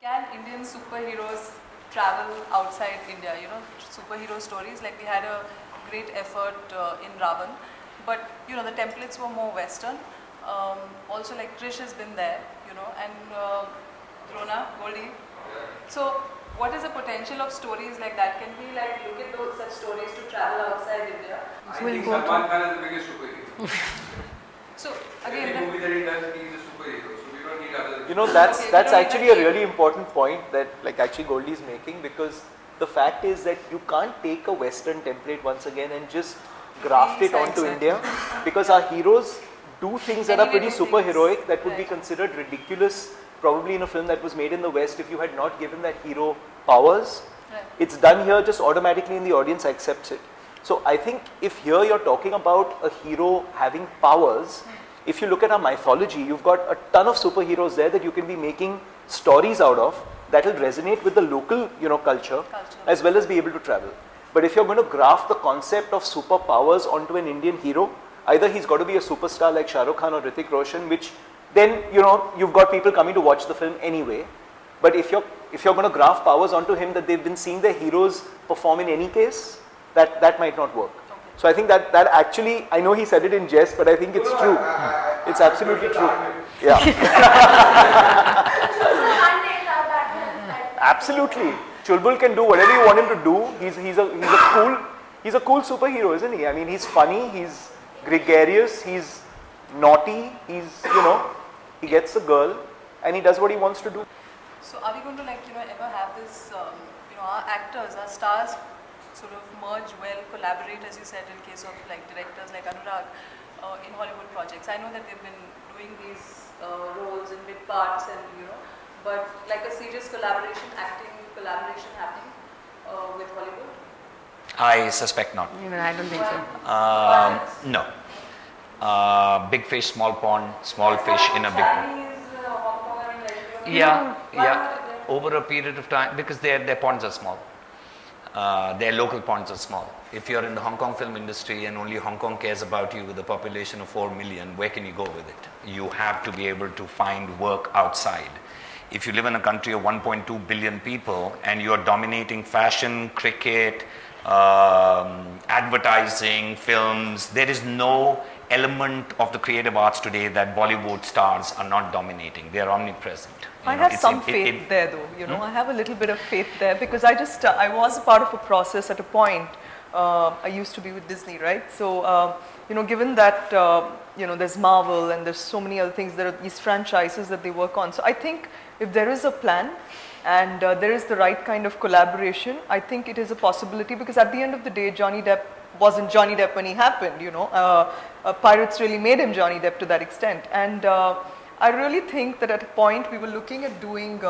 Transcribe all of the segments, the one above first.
Can Indian superheroes travel outside India? You know, superhero stories, like we had a great effort in Ravan, but you know, the templates were more Western. Also, like Trish has been there, you know, and Drona, Goldie. So, what is the potential of stories like that? Can we like look at those such stories to travel outside India? I think Salman Khan is the biggest superhero. So again, every movie that he does, he is a superhero. So we don't need other. You know, that's actually a really important point that like actually Goldie is making, because the fact is that you can't take a Western template once again and just graft it onto India, because our heroes do things that are pretty superheroic that would be considered ridiculous probably in a film that was made in the West if you had not given that hero powers. It's done here just automatically and the audience accepts it. So I think if here you're talking about a hero having powers, if you look at our mythology, you've got a ton of superheroes there that you can be making stories out of that will resonate with the local, you know, culture as well as be able to travel. But if you're going to graft the concept of superpowers onto an Indian hero, either he's got to be a superstar like Shah Rukh Khan or Hrithik Roshan, which then, you know, you've got people coming to watch the film anyway. But if you're going to graft powers onto him that they've been seeing their heroes perform in any case, that might not work. So I think that actually, I know he said it in jest, but I think it's true. It's absolutely true. Yeah. Absolutely. Chulbul can do whatever you want him to do. He's a cool superhero, isn't he? I mean, he's funny, he's gregarious, he's naughty, he's, you know, he gets the girl and he does what he wants to do. So are we going to, like, you know, ever have this, you know, our actors, our stars sort of merge well, collaborate, as you said, in case of like directors like Anurag in Hollywood projects? I know that they've been doing these roles in big parts and, you know, but like a serious collaboration, acting collaboration happening with Hollywood? I suspect not. Even I don't think so. No. Big fish, small pond, small fish in a big pond. Yeah. Over a period of time, because their ponds are small. Their local ponds are small. If you're in the Hong Kong film industry and only Hong Kong cares about you with a population of 4 million, where can you go with it? You have to be able to find work outside. If you live in a country of 1.2 billion people and you're dominating fashion, cricket, advertising, films, there is no element of the creative arts today that Bollywood stars are not dominating. They are omnipresent. I have some faith there though, you know, I have a little bit of faith there, because I was a part of a process at a point. I used to be with Disney, right? So, you know, given that, you know, there's Marvel and there's so many other things, there are these franchises that they work on. So I think if there is a plan and there is the right kind of collaboration, I think it is a possibility, because at the end of the day, Johnny Depp wasn't Johnny Depp when he happened, you know. Pirates really made him Johnny Depp to that extent. And I really think that at a point we were looking at doing,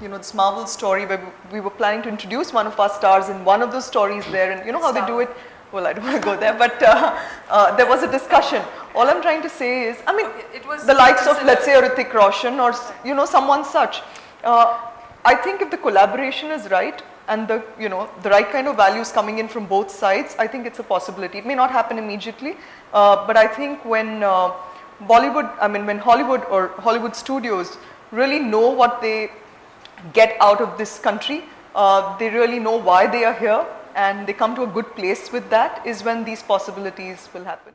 you know, this Marvel story where we were planning to introduce one of our stars in one of those stories there, and you know how they do it. Well, I don't want to go there, but there was a discussion. All I'm trying to say is, I mean, it was the likes of, let's say, a Hrithik Roshan or, you know, someone such. I think if the collaboration is right and the, you know, the right kind of values coming in from both sides, I think it's a possibility. It may not happen immediately, but I think when when Hollywood or Hollywood studios really know what they get out of this country, they really know why they are here and they come to a good place with that, is when these possibilities will happen.